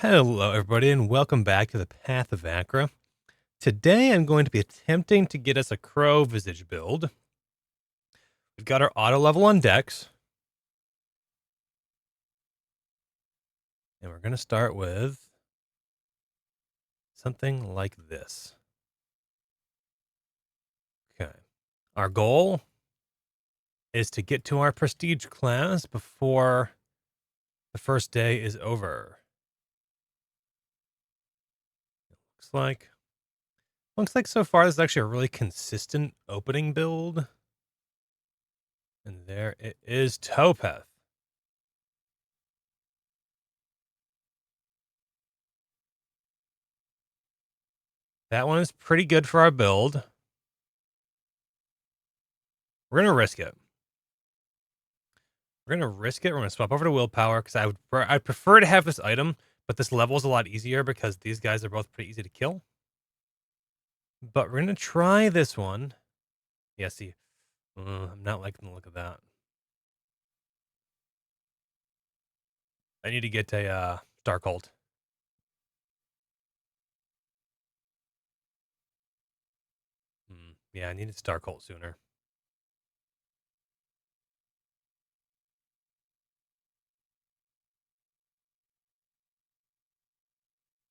Hello, everybody, and welcome back to the Path of Achra. Today, I'm going to be attempting to get us a Crow Visage build. We've got our auto level on Dex, and we're going to start with something like this. Okay. Our goal is to get to our Prestige class before the first day is over. Looks like so far this is actually a really consistent opening build. And there it is, Topeth. That one is pretty good for our build. We're going to risk it. We're going to risk it. We're going to swap over to willpower because I'd prefer to have this item, but this level is a lot easier because these guys are both pretty easy to kill. But we're going to try this one. Yeah, see, I'm not liking the look of that. I need to get a Star Cult. Yeah, I needed Star Cult sooner.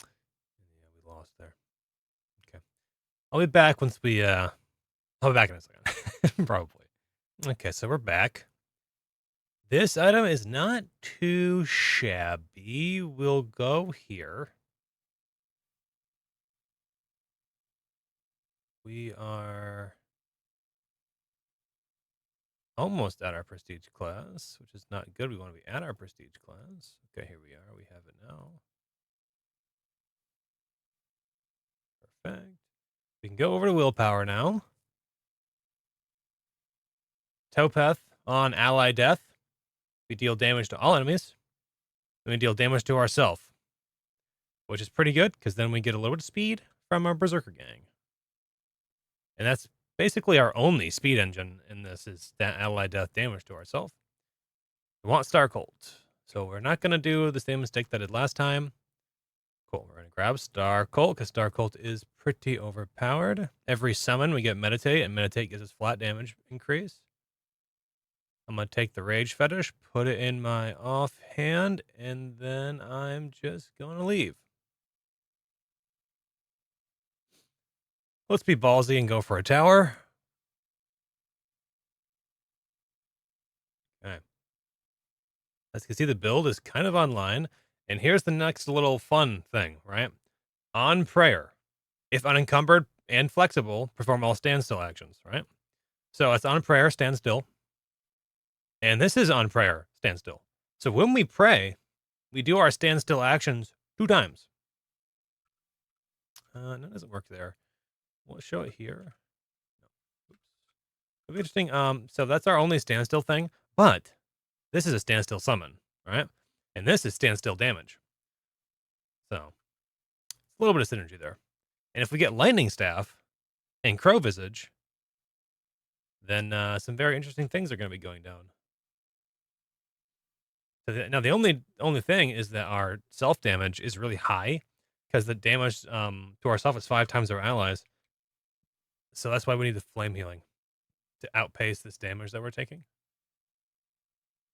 Yeah, we lost there. Okay. I'll be back once we, I'll be back in a second. Probably. Okay, so we're back. This item is not too shabby. We'll go here. We are almost at our prestige class, which is not good. We want to be at our prestige class. Okay, here we are. We have it now. Perfect. We can go over to willpower now. Topeth on ally death. We deal damage to all enemies. And we deal damage to ourselves, which is pretty good because then we get a little bit of speed from our Berserker gang. And that's basically our only speed engine in this is that ally death damage to ourselves. We want Star Cult. So we're not going to do the same mistake that I did last time. Cool. We're going to grab Star Cult because Star Cult is pretty overpowered. Every summon, we get Meditate, and Meditate gives us flat damage increase. I'm going to take the Rage Fetish, put it in my offhand, and then I'm just going to leave. Let's be ballsy and go for a tower. Okay. As you can see, the build is kind of online. And here's the next little fun thing, right? On prayer, if unencumbered and flexible, perform all standstill actions, right? So it's on prayer, stand still. And this is on prayer, standstill. So when we pray, we do our standstill actions 2 times. No, it doesn't work there. We'll show it here. Oops. It'll be interesting. So that's our only standstill thing, but this is a standstill summon, right? And this is standstill damage. So a little bit of synergy there. And if we get lightning staff and crow visage, then some very interesting things are going to be going down. So now the only thing is that our self damage is really high because the damage to ourself is 5 times our allies. So that's why we need the flame healing to outpace this damage that we're taking.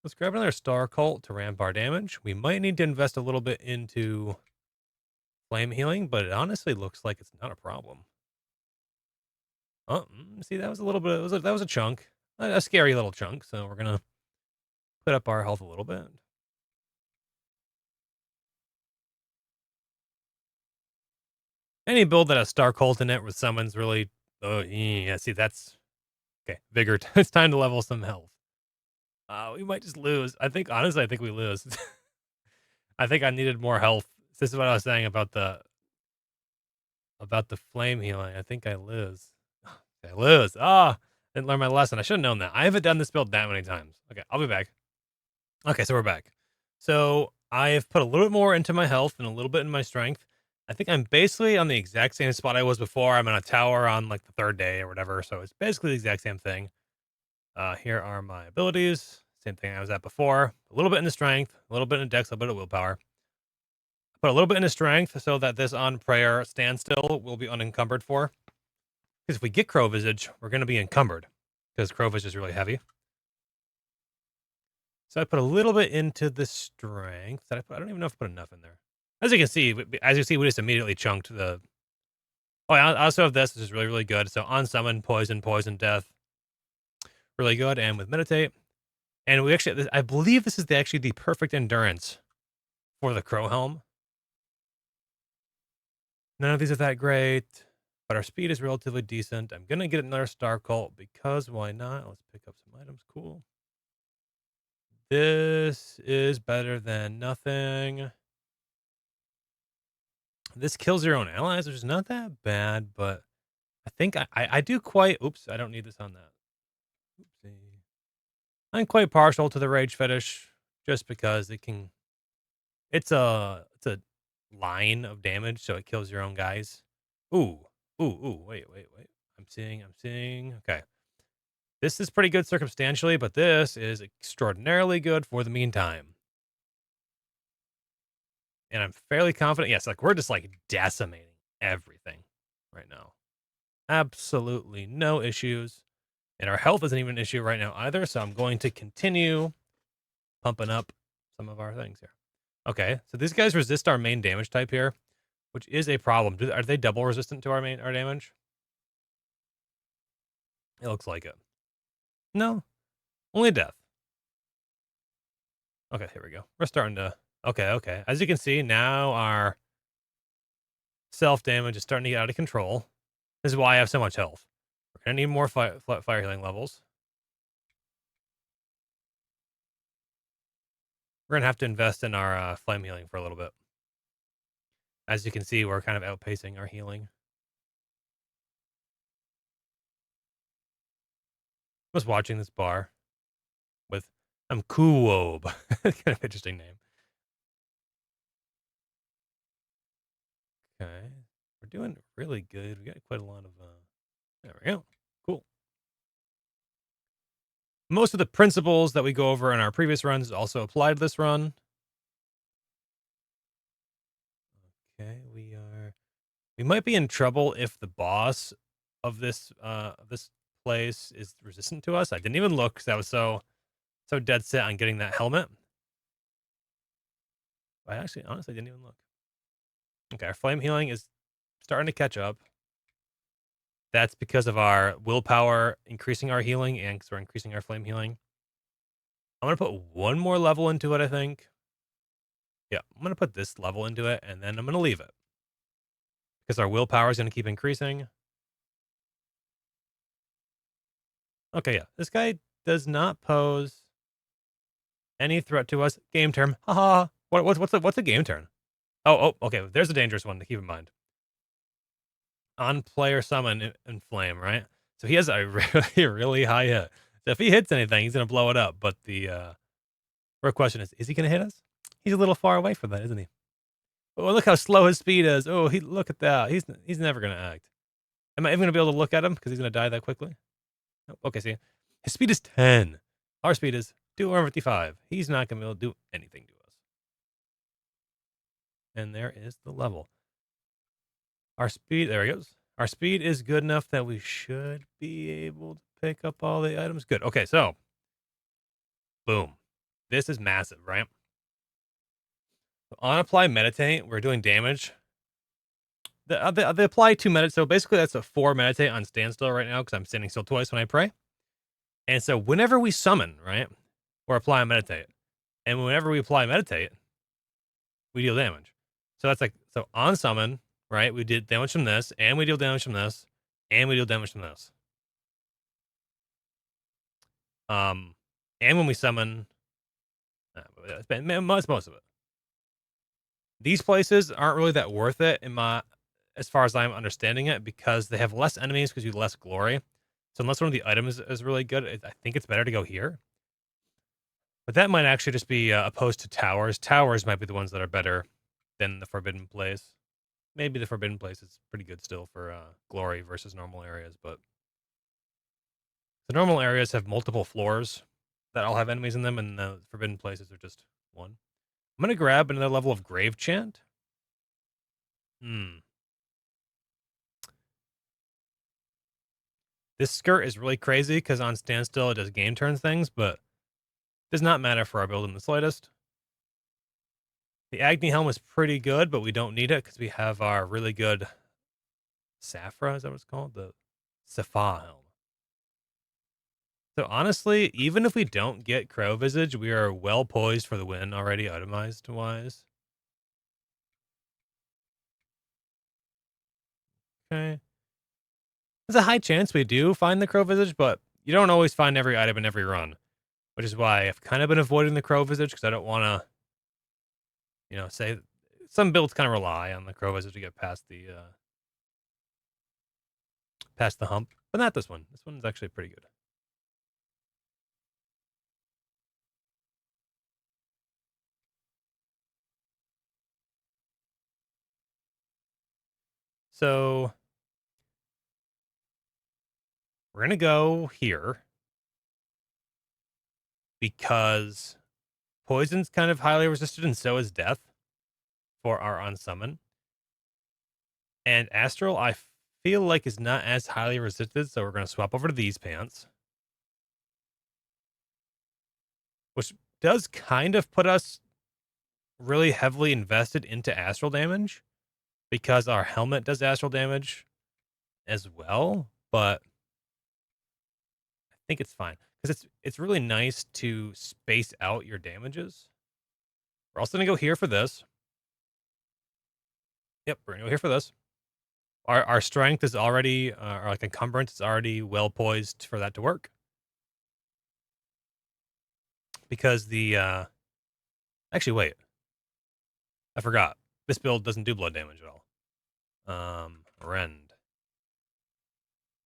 Let's grab another Star Cult to ramp our damage. We might need to invest a little bit into flame healing, but it honestly looks like it's not a problem. Oh, see, that was a little bit. That was a chunk, a scary little chunk. So we're gonna put up our health a little bit. Any build that has Star Cult in it with summons really. Oh yeah, see that's okay. Vigor. It's time to level some health. We might just lose. Honestly, I think we lose. I think I needed more health. This is what I was saying about the flame healing. I think I lose. I lose. Didn't learn my lesson. I should have known that. I haven't done this build that many times. Okay, I'll be back. Okay, so we're back. So I've put a little bit more into my health and a little bit in my strength. I think I'm basically on the exact same spot I was before. I'm in a tower on like the 3rd day or whatever. So it's basically the exact same thing. Here are my abilities. Same thing I was at before. A little bit in the strength, a little bit in dex, a little bit of willpower. Put a little bit into strength so that this on prayer standstill will be unencumbered for. Because if we get crow visage, we're going to be encumbered because crow visage is really heavy. So I put a little bit into the strength. I don't even know if I put enough in there. As you can see, we just immediately chunked the. Oh, I also have this. This is really, really good. So on summon, poison, death, really good. And with meditate, and we actually, I believe this is actually the perfect endurance for the crow helm. None of these are that great, but our speed is relatively decent. I'm gonna get another star cult because why not? Let's pick up some items. Cool. This is better than nothing. This kills your own allies, which is not that bad, but I think I do quite. Oops, I don't need this on that. Oopsie. I'm quite partial to the rage fetish just because it can. It's a line of damage, so it kills your own guys. Ooh, ooh. Wait. I'm seeing. Okay, this is pretty good circumstantially, but this is extraordinarily good for the meantime. And I'm fairly confident. Yes, like we're just like decimating everything right now. Absolutely no issues. And our health isn't even an issue right now either. So I'm going to continue pumping up some of our things here. Okay, so these guys resist our main damage type here, which is a problem. Are they double resistant to our damage? It looks like it. No, only death. Okay, here we go. We're starting to. Okay. As you can see, now our self damage is starting to get out of control. This is why I have so much health. We're gonna need more fire healing levels. We're gonna have to invest in our flame healing for a little bit. As you can see, we're kind of outpacing our healing. I was watching this bar with Kuob. Kind of interesting name. Okay. We're doing really good. We got quite a lot of there we go. Cool. Most of the principles that we go over in our previous runs also apply to this run. Okay, we might be in trouble if the boss of this place is resistant to us. I didn't even look because I was so dead set on getting that helmet. I actually honestly didn't even look. Okay, our flame healing is starting to catch up. That's because of our willpower increasing our healing and because we're increasing our flame healing. I'm going to put one more level into it, I think. Yeah, I'm going to put this level into it, and then I'm going to leave it. Because our willpower is going to keep increasing. Okay, yeah. This guy does not pose any threat to us. Game turn. Haha. What's a game turn? Oh, okay. There's a dangerous one to keep in mind. On player summon and flame, right? So he has a really high hit. So if he hits anything, he's going to blow it up. But the real question is he going to hit us? He's a little far away from that, isn't he? Oh, look how slow his speed is. Oh, look at that. He's never going to act. Am I even going to be able to look at him because he's going to die that quickly? Oh, okay, see. His speed is 10. Our speed is 255. He's not going to be able to do anything to us. And there is the level. Our speed, there he goes. Our speed is good enough that we should be able to pick up all the items. Good. Okay, so boom. This is massive, right? So on apply meditate, we're doing damage. The apply 2 meditate. So basically, that's a 4 meditate on standstill right now because I'm standing still twice when I pray. And so whenever we summon, right, or apply meditate, and whenever we apply meditate, we deal damage. So that's like so on summon, right? We did damage from this, and we deal damage from this, and we deal damage from this. And when we summon, most of it. These places aren't really that worth it as far as I'm understanding it, because they have less enemies because you have less glory. So unless one of the items is really good, I think it's better to go here. But that might actually just be opposed to towers. Towers might be the ones that are better than the Forbidden Place. Maybe the Forbidden Place is pretty good still for glory versus normal areas, but the normal areas have multiple floors that all have enemies in them, and the Forbidden Places are just one. I'm going to grab another level of Grave Chant. Hmm. This skirt is really crazy because on standstill it does game turn things, but does not matter for our build in the slightest. The Agni helm is pretty good, but we don't need it because we have our really good Safra. Is that what it's called? The Safa helm. So honestly, even if we don't get Crow Visage, we are well poised for the win already, itemized wise. Okay. There's a high chance we do find the Crow Visage, but you don't always find every item in every run, which is why I've kind of been avoiding the Crow Visage because I don't want to, say some builds kind of rely on the Crow Visage to get past the hump, but not this one. This one's actually pretty good. So we're gonna go here because poison's kind of highly resisted, and so is death for our unsummon. And Astral, I feel like is not as highly resisted, so we're gonna swap over to these pants, which does kind of put us really heavily invested into astral damage because our helmet does astral damage as well. But I think it's fine because it's really nice to space out your damages. We're also gonna go here for this. Yep, we're gonna go here for this. Our strength is already, or like encumbrance is already well poised for that to work because actually wait, I forgot. This build doesn't do blood damage at all. Rend.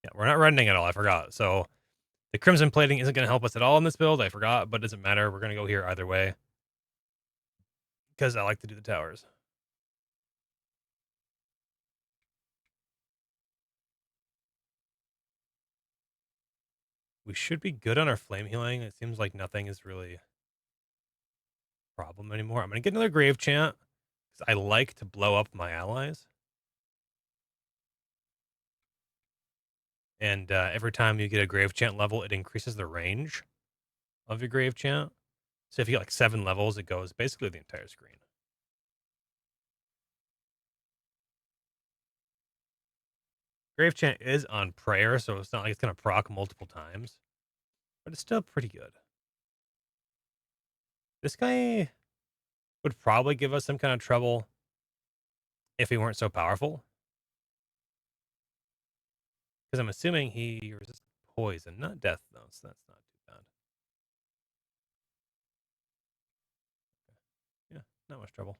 Yeah, we're not rending at all. I forgot. So the crimson plating isn't going to help us at all in this build. I forgot, but it doesn't matter. We're going to go here either way because I like to do the towers. We should be good on our flame healing. It seems like nothing is really a problem anymore. I'm going to get another grave chant because I like to blow up my allies. And every time you get a grave chant level, it increases the range of your grave chant. So if you get like 7 levels, it goes basically the entire screen. Grave chant is on prayer, so it's not like it's going to proc multiple times, but it's still pretty good. This guy would probably give us some kind of trouble if he weren't so powerful. Because I'm assuming he resists poison, not death, though, so that's not too bad. Yeah, not much trouble.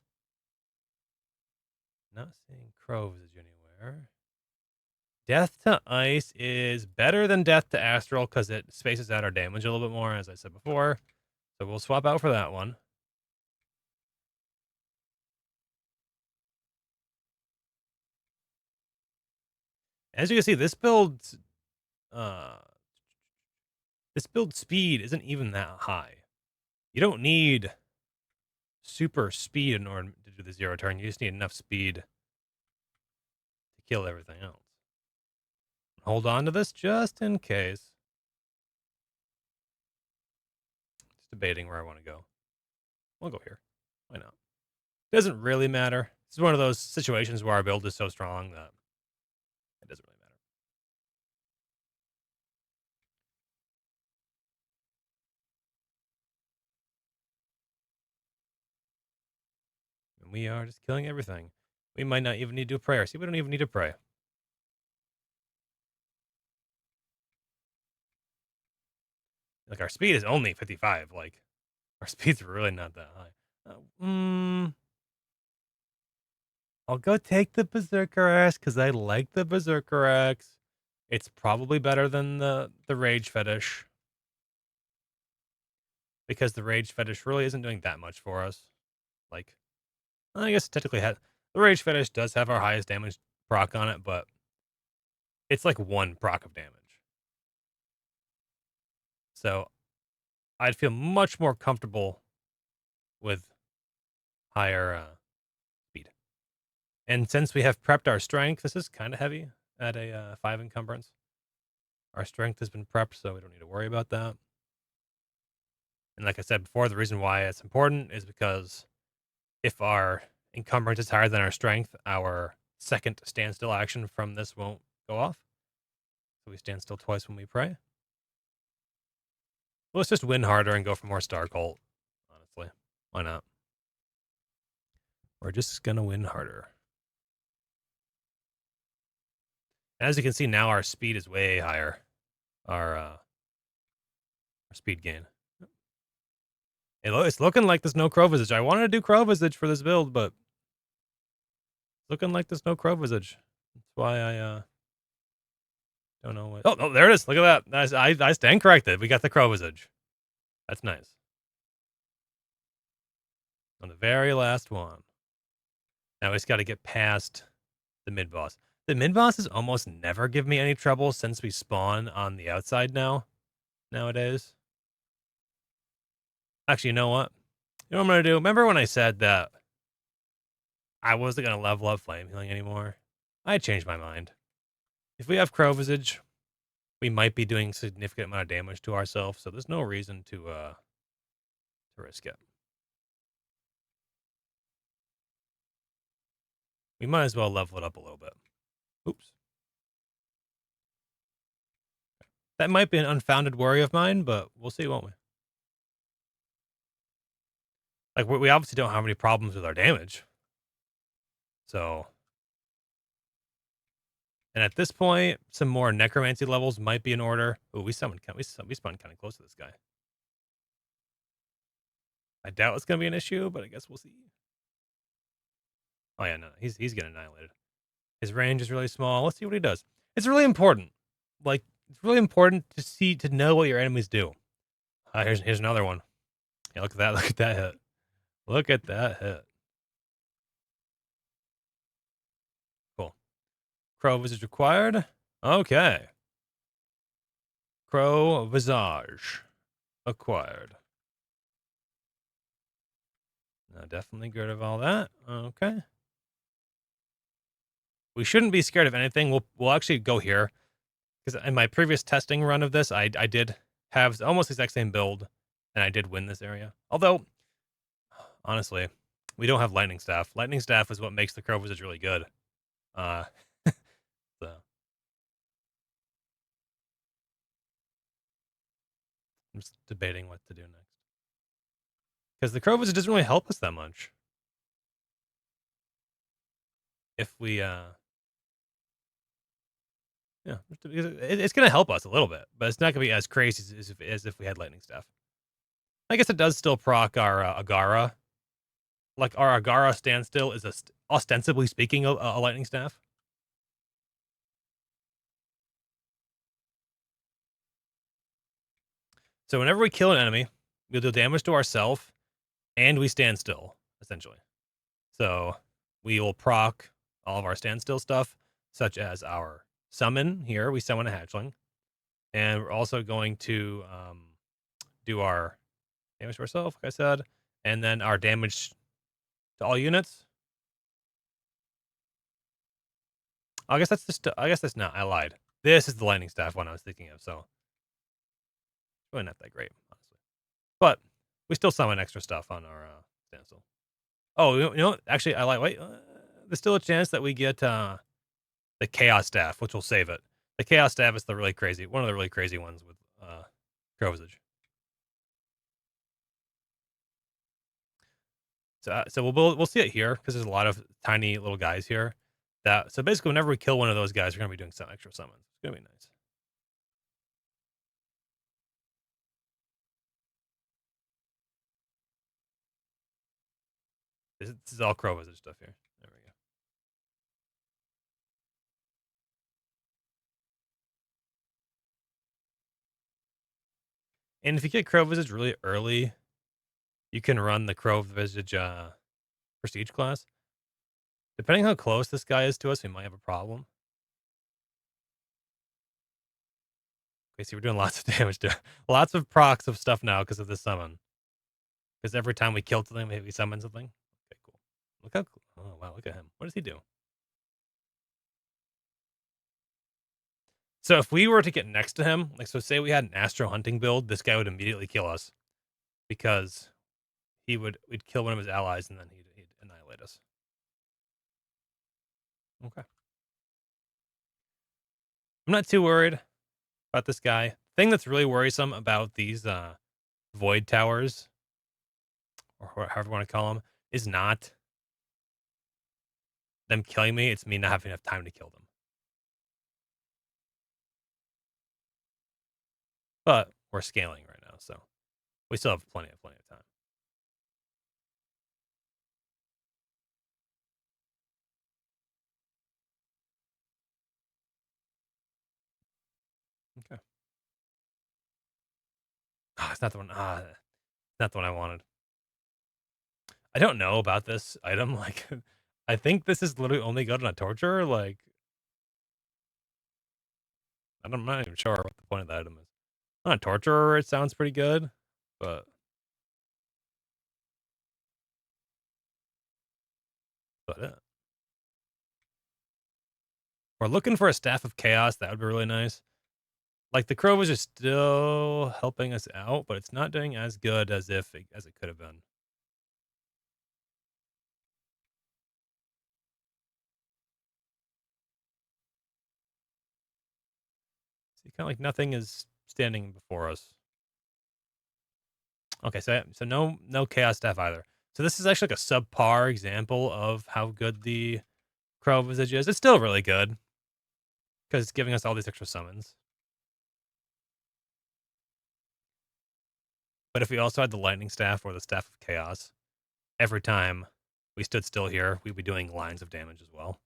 Not seeing crow visage anywhere. Death to ice is better than death to astral because it spaces out our damage a little bit more, as I said before. So we'll swap out for that one. As you can see, uh, this build speed isn't even that high. You don't need super speed in order to do the 0 turn. You just need enough speed to kill everything else. Hold on to this just in case. Just debating where I want to go. We'll go here. Why not? Doesn't really matter. This is one of those situations where our build is so strong that it doesn't really matter. And we are just killing everything. We might not even need to do a prayer. See, we don't even need to pray. Like, our speed is only 55. Like, our speed's really not that high. I'll go take the Berserker Axe because I like the Berserker Axe. It's probably better than the Rage Fetish because the Rage Fetish really isn't doing that much for us. Like, I guess technically the Rage Fetish does have our highest damage proc on it, but it's like 1 proc of damage. So I'd feel much more comfortable with higher speed. And since we have prepped our strength, this is kind of heavy at a 5 encumbrance. Our strength has been prepped, so we don't need to worry about that. And like I said before, the reason why it's important is because if our encumbrance is higher than our strength, our second standstill action from this won't go off. So we stand still twice when we pray. Well, let's just win harder and go for more Star Cult. Honestly, why not? We're just gonna win harder. As you can see now, our speed is way higher. Our speed gain. It's looking like there's no Crow Visage. I wanted to do Crow Visage for this build, but looking like there's no Crow Visage. That's why I don't know what. Oh, no, there it is. Look at that. I stand corrected. We got the Crow Visage. That's nice. On the very last one. Now we just got to get past the mid boss. The mid bosses almost never give me any trouble since we spawn on the outside nowadays. Actually, you know what? You know what I'm going to do? Remember when I said that I wasn't going to level up flame healing anymore? I changed my mind. If we have Crow Visage, we might be doing significant amount of damage to ourselves, so there's no reason to risk it. We might as well level it up a little bit. Oops. That might be an unfounded worry of mine, but we'll see, won't we? Like, we obviously don't have any problems with our damage. So, and at this point, some more necromancy levels might be in order. Oh, we spawned kind of close to this guy. I doubt it's gonna be an issue, but I guess we'll see. Oh yeah, no, he's getting annihilated. His range is really small. Let's see what he does. It's really important. Like, it's really important to know what your enemies do. Here's another one. Yeah, look at that. Look at that hit. Look at that hit. Cool. Crow Visage required. Okay. Crow Visage acquired. No, definitely good of all that. Okay. We shouldn't be scared of anything. We'll actually go here because in my previous testing run of this, I did have almost the exact same build, and I did win this area. Although, honestly, we don't have lightning staff. Lightning staff is what makes the Crow Visage really good. So I'm just debating what to do next because the Crow Visage doesn't really help us that much. If we yeah, it's going to help us a little bit, but it's not going to be as crazy as if we had lightning staff. I guess it does still proc our Agara. Like, our Agara standstill is ostensibly speaking a lightning staff. So whenever we kill an enemy, we'll do damage to ourselves, and we stand still, essentially. So we will proc all of our standstill stuff, such as our summon here. We summon a hatchling. And we're also going to do our damage to ourselves, like I said, and then our damage to all units. I guess that's not. I lied. This is the lightning staff one I was thinking of. So it's really not that great, honestly. But we still summon extra stuff on our standstill. Oh, you know, actually, I like. Wait, there's still a chance that we get the chaos staff, which will save it. The chaos staff is the really crazy, one of the really crazy ones with Crow Visage. So we'll see it here because there's a lot of tiny little guys here. So basically, whenever we kill one of those guys, we're gonna be doing some extra summons. It's gonna be nice. This is all Crow Visage stuff here. There we go. And if you get Crow Visage really early, you can run the Crow Visage Prestige class. Depending how close this guy is to us, we might have a problem. Okay, see, we're doing lots of damage to lots of procs of stuff now because of this summon. Because every time we kill something, maybe we summon something. Okay, cool. Look how cool. Oh, wow, look at him. What does he do? So if we were to get next to him, like, so say we had an Astro hunting build, this guy would immediately kill us because we'd kill one of his allies and then he'd annihilate us. Okay. I'm not too worried about this guy. Thing that's really worrisome about these void towers, or however you want to call them, is not them killing me. It's me not having enough time to kill them. But we're scaling right now, so we still have plenty of time. Okay. Oh, it's not the one. Not the one I wanted. I don't know about this item. Like, I think this is literally only good on a torture. Like, I'm not even sure what the point of the item is. On a torturer, it sounds pretty good, but yeah. We're looking for a staff of chaos. That would be really nice. Like, the crow was just still helping us out, but it's not doing as good as it could have been. See, kind of like nothing is standing before us. Okay, so no chaos staff either. So this is actually like a subpar example of how good the crow visage is. It's still really good because it's giving us all these extra summons. But if we also had the lightning staff or the staff of chaos, every time we stood still here, we'd be doing lines of damage as well.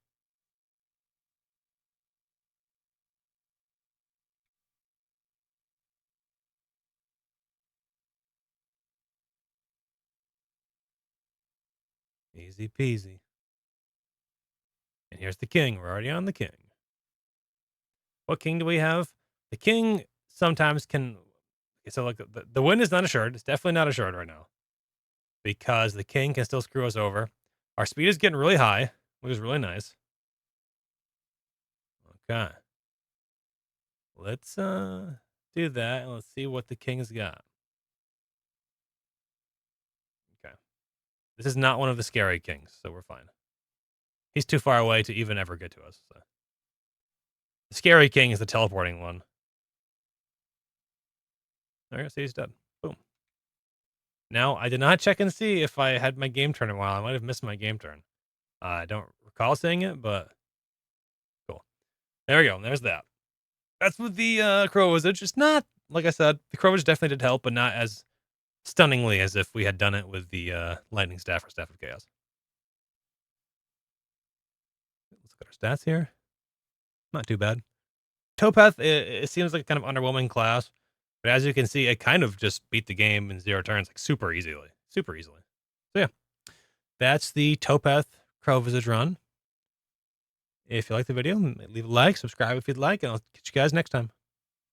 Easy peasy. And here's the king. We're already on the king. What king do we have? The king sometimes can. So, like, the win is not assured. It's definitely not assured right now because the king can still screw us over. Our speed is getting really high, which is really nice. Okay. Let's do that and let's see what the king's got. Okay. This is not one of the scary kings, so we're fine. He's too far away to even ever get to us. So. The scary king is the teleporting one. There, see, he's dead. Boom. Now, I did not check and see if I had my game turn in a while. I might have missed my game turn. I don't recall saying it, but cool. There we go. There's that. That's what the crow was. It's just not, like I said, the crow definitely did help, but not as stunningly as if we had done it with the lightning staff or staff of chaos. Let's look at our stats here. Not too bad. Topeth, it seems like a kind of underwhelming class, but as you can see, it kind of just beat the game in 0 turns, like super easily. Super easily. So yeah, that's the Topeth Crow Visage run. If you like the video, leave a like, subscribe if you'd like, and I'll catch you guys next time.